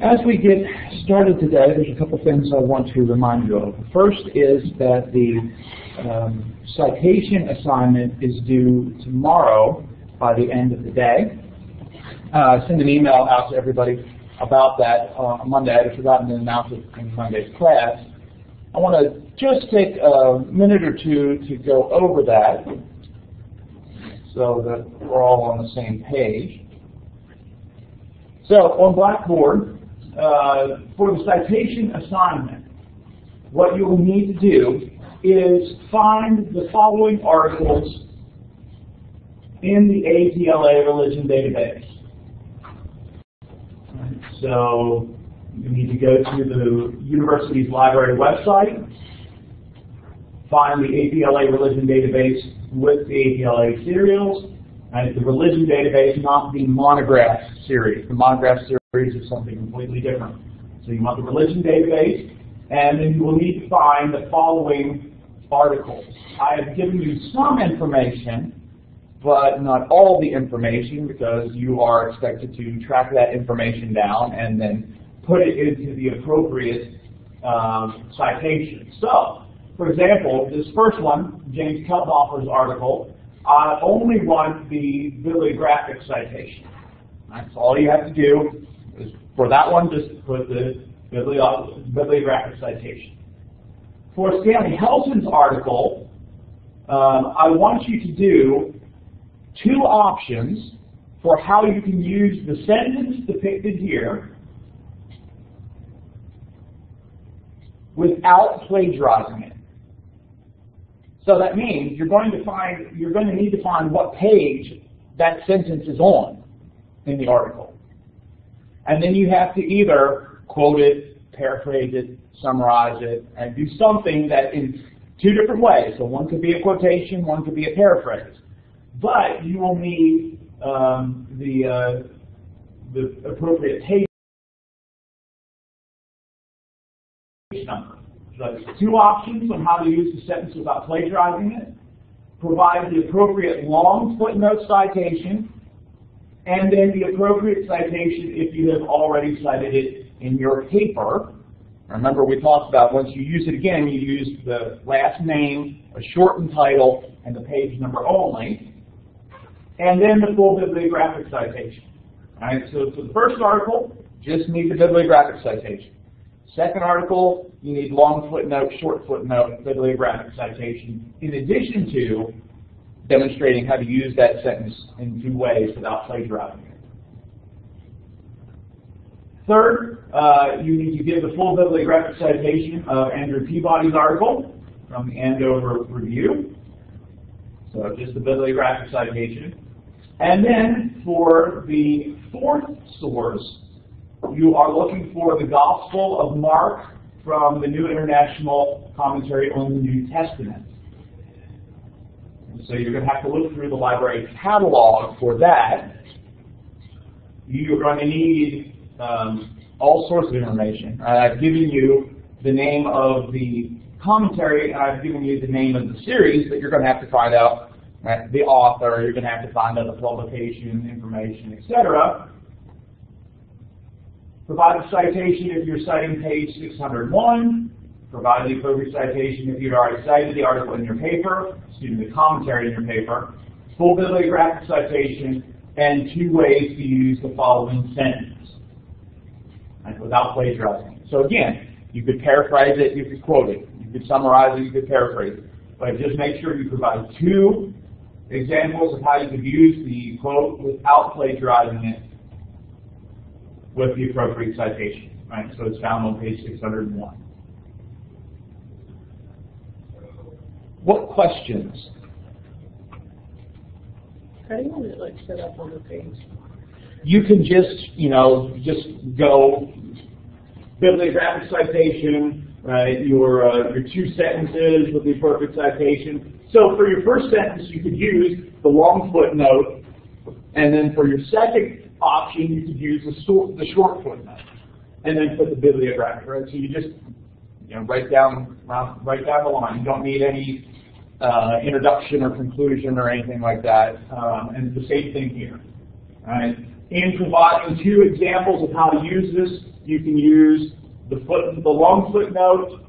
As we get started today, there's a couple things I want to remind you of. The first is that the citation assignment is due tomorrow by the end of the day. I sent an email out to everybody about that on Monday. I'd forgotten to announce it in Monday's class. I want to just take a minute or two to go over that so that we're all on the same page. So on Blackboard, for the citation assignment, what you will need to do is find the following articles in the APLA religion database. So you need to go to the university's library website, find the APLA religion database with the APLA serials, and the religion database, not the monograph series. The monograph series is something completely different. So you want the religion database, and then you will need to find the following articles. I have given you some information, but not all the information, because you are expected to track that information down and then put it into the appropriate citation. So, for example, this first one, James Kelthofer's article, I only want the bibliographic citation. That's all you have to do is for that one, just put the bibliographic citation. For Stanley Helson's article, I want you to do two options for how you can use the sentence depicted here without plagiarizing it. So that means you're going to need to find what page that sentence is on in the article. And then you have to either quote it, paraphrase it, summarize it, and do something that in two different ways. So one could be a quotation, one could be a paraphrase. But you will need the appropriate page number. So there's two options on how to use the sentence without plagiarizing it. Provide the appropriate long footnote citation, and then the appropriate citation if you have already cited it in your paper. Remember, we talked about once you use it again, you use the last name, a shortened title, and the page number only, and then the full bibliographic citation. All right, so for the first article, just need the bibliographic citation. Second article, you need long footnote, short footnote, bibliographic citation, in addition to demonstrating how to use that sentence in two ways without plagiarizing it. Third, you need to give the full bibliographic citation of Andrew Peabody's article from the Andover Review. So just the bibliographic citation. And then for the fourth source, you are looking for the Gospel of Mark from the New International Commentary on the New Testament. And so you're going to have to look through the library catalog for that. You're going to need all sorts of information. I've given you the name of the commentary, and I've given you the name of the series, but you're going to have to find out the author, you're going to have to find out the publication information, etc. Provide a citation if you're citing page 601. Provide the appropriate citation if you'd already cited the article in your paper, the commentary in your paper. Full bibliographic citation, and two ways to use the following sentence without plagiarizing. So again, you could paraphrase it, you could quote it, you could summarize it, you could paraphrase it. But just make sure you provide two examples of how you could use the quote without plagiarizing it with the appropriate citation. Right? So it's found on page 601. What questions? How do you want it set up on the page? You can just go bibliographic citation, right? Your two sentences with the appropriate citation. So for your first sentence, you could use the long footnote, and then for your second option, you could use the short footnote, and then put the bibliographic. Right? So you just write down the line. You don't need any introduction or conclusion or anything like that. And the same thing here. Right? In providing two examples of how to use this, you can use the long footnote,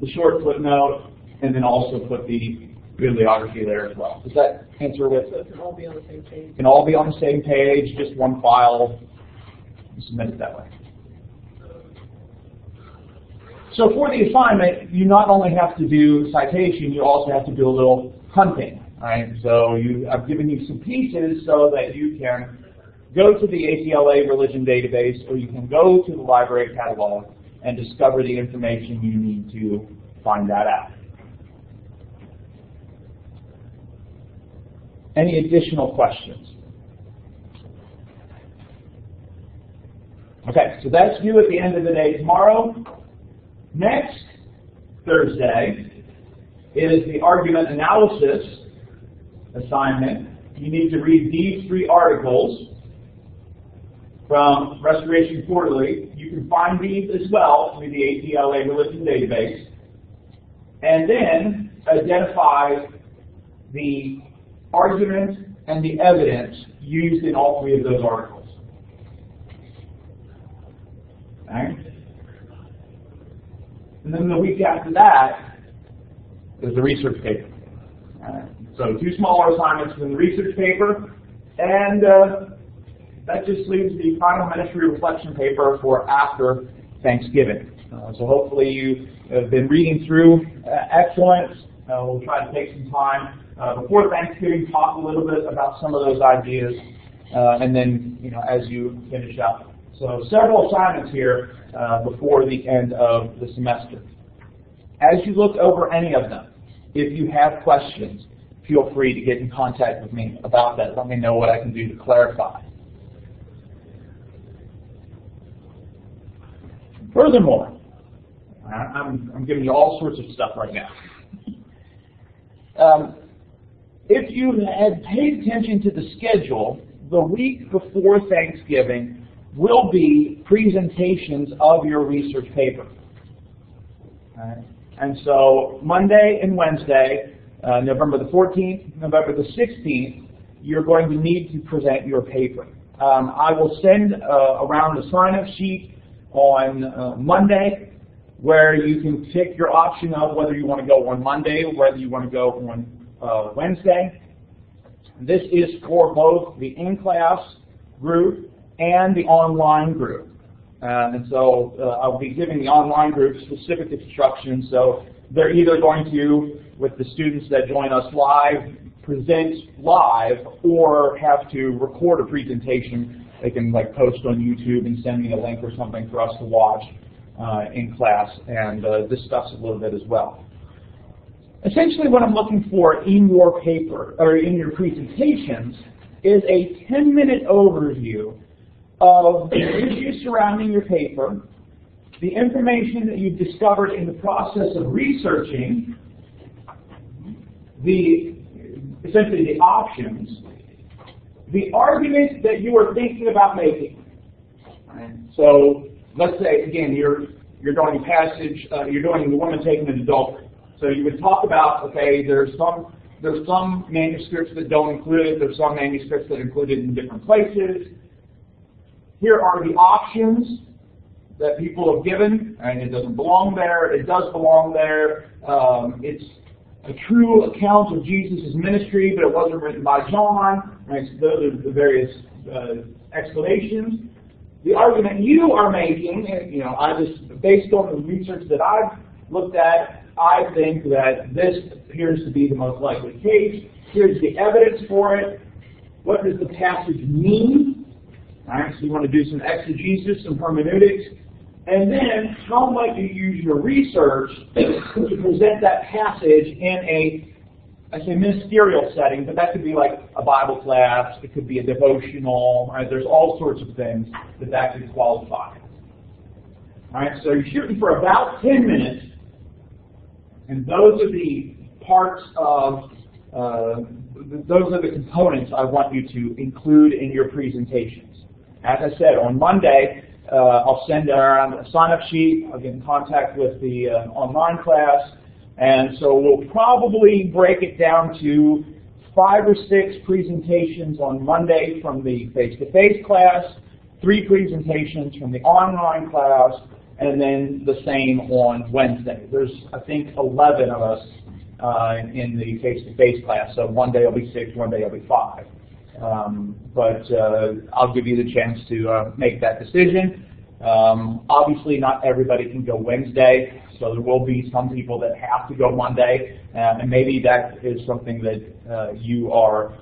the short footnote, and then also put the bibliography there as well. Does that answer it? So it can all be on the same page. It can all be on the same page, just one file. You submit it that way. So for the assignment, you not only have to do citation, you also have to do a little hunting. Right? So I've given you some pieces so that you can go to the APLA religion database, or you can go to the library catalog and discover the information you need to find that out. Any additional questions? Okay, so that's due at the end of the day tomorrow. Next Thursday is the argument analysis assignment. You need to read these 3 articles from Restoration Quarterly. You can find these as well through the APLA Religion Database. And then identify the argument and the evidence used in all 3 of those articles. Okay? And then the week after that is the research paper. So 2 smaller assignments in the research paper, and that just leaves the final ministry reflection paper for after Thanksgiving. So hopefully you have been reading through Excellence. We'll try to take some time before Thanksgiving, talk a little bit about some of those ideas, and then as you finish up. So several assignments here before the end of the semester. As you look over any of them, if you have questions, feel free to get in contact with me about that. Let me know what I can do to clarify. Furthermore, I'm giving you all sorts of stuff right now. If you had paid attention to the schedule, the week before Thanksgiving will be presentations of your research paper. And so Monday and Wednesday, November the 14th, November the 16th, you're going to need to present your paper. I will send around a sign-up sheet on Monday where you can pick your option of whether you want to go on Monday or whether you want to go on Wednesday. This is for both the in-class group and the online group. And so I'll be giving the online group specific instructions. So they're either going to, with the students that join us live, present live, or have to record a presentation. They can post on YouTube and send me a link or something for us to watch in class and discuss a little bit as well. Essentially what I'm looking for in your paper, or in your presentations, is a 10-minute overview of the issues surrounding your paper, the information that you've discovered in the process of researching, essentially the options, the argument that you are thinking about making. Right? So let's say, again, you're doing a passage, you're doing the woman taken in adultery. So you would talk about, okay, there's some manuscripts that don't include it, there's some manuscripts that include it in different places. Here are the options that people have given, and it doesn't belong there, it does belong there. It's a true account of Jesus' ministry, but it wasn't written by John. Right? So those are the various explanations. The argument you are making, based on the research that I've looked at, I think that this appears to be the most likely case. Here's the evidence for it. What does the passage mean? All right, so you want to do some exegesis, some hermeneutics, and then how might you use your research to present that passage in I say ministerial setting, but that could be like a Bible class, it could be a devotional, right? There's all sorts of things that could qualify. All right, so you're shooting for about 10 minutes, and those are the parts of, those are the components I want you to include in your presentations. As I said, on Monday, I'll send around a sign-up sheet. I'll get in contact with the online class. And so we'll probably break it down to 5 or 6 presentations on Monday from the face-to-face class, 3 presentations from the online class, and then the same on Wednesday. There's, I think, 11 of us in the face-to-face class, so one day will be 6, one day will be 5. But I'll give you the chance to make that decision. Obviously, not everybody can go Wednesday, so there will be some people that have to go Monday, and maybe that is something that you are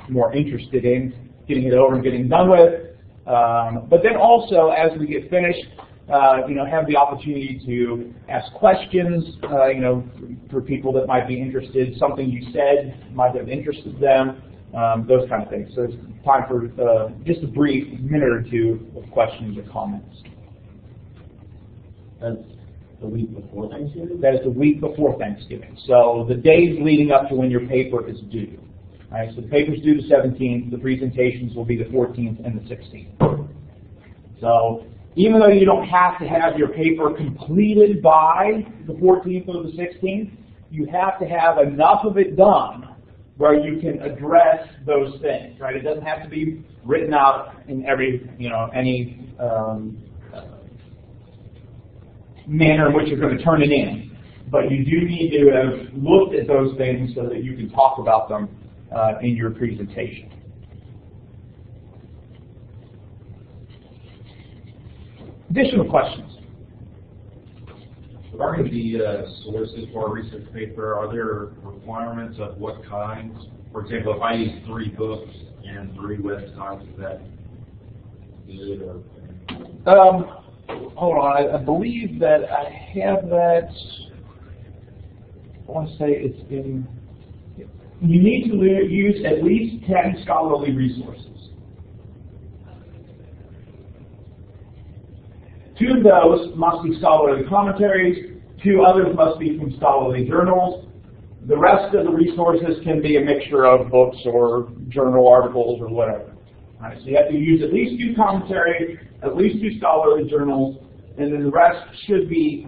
more interested in, getting it over and getting done with. But then also, as we get finished, have the opportunity to ask questions, for people that might be interested, something you said might have interested them, those kind of things. So it's time for just a brief minute or two of questions or comments. That's the week before Thanksgiving? That is the week before Thanksgiving. So the days leading up to when your paper is due. All right, so the paper's due the 17th, the presentations will be the 14th and the 16th. So even though you don't have to have your paper completed by the 14th or the 16th, you have to have enough of it done where you can address those things, right? It doesn't have to be written out in every, any manner in which you're going to turn it in. But you do need to have looked at those things so that you can talk about them in your presentation. Additional questions? Regarding the sources for a research paper, are there requirements of what kinds? For example, if I use 3 books and 3 websites, is that good? Or hold on, I believe that I have that. I want to say it's in. You need to use at least 10 scholarly resources. 2 of those must be scholarly commentaries, 2 others must be from scholarly journals. The rest of the resources can be a mixture of books or journal articles or whatever. All right, so you have to use at least 2 commentaries, at least 2 scholarly journals, and then the rest should be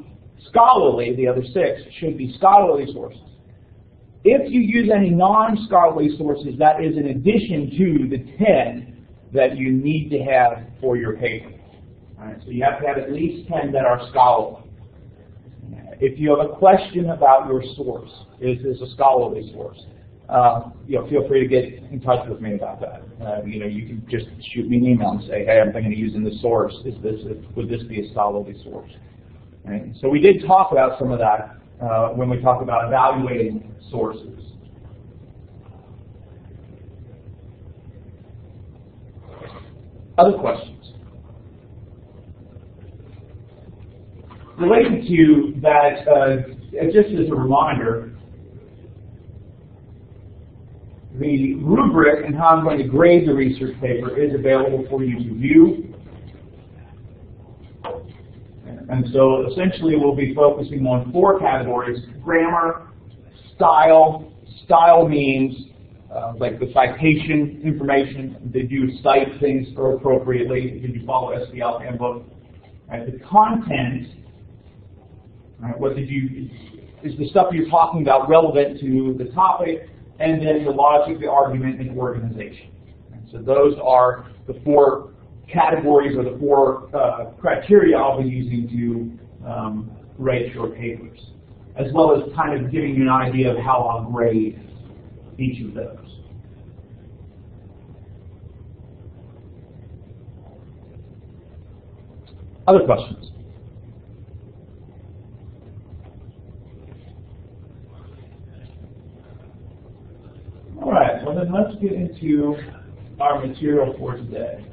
scholarly, the other 6 should be scholarly sources. If you use any non-scholarly sources, that is in addition to the 10 that you need to have for your paper. All right, so you have to have at least 10 that are scholarly. If you have a question about your source, is this a scholarly source? Feel free to get in touch with me about that. You can just shoot me an email and say, hey, I'm thinking of using this source. Would this be a scholarly source? Right? So we did talk about some of that when we talk about evaluating sources. Other questions? Related to that, just as a reminder, the rubric and how I'm going to grade the research paper is available for you to view. And so essentially we'll be focusing on 4 categories: grammar, style. Style means like the citation information. Did you cite things appropriately? Did you follow SBL handbook? The content. Right, is the stuff you're talking about relevant to the topic, and then the logic, the argument, and organization. And so those are the 4 categories or the 4 criteria I'll be using to rate your papers, as well as kind of giving you an idea of how I'll grade each of those. Other questions? All right, well then let's get into our material for today.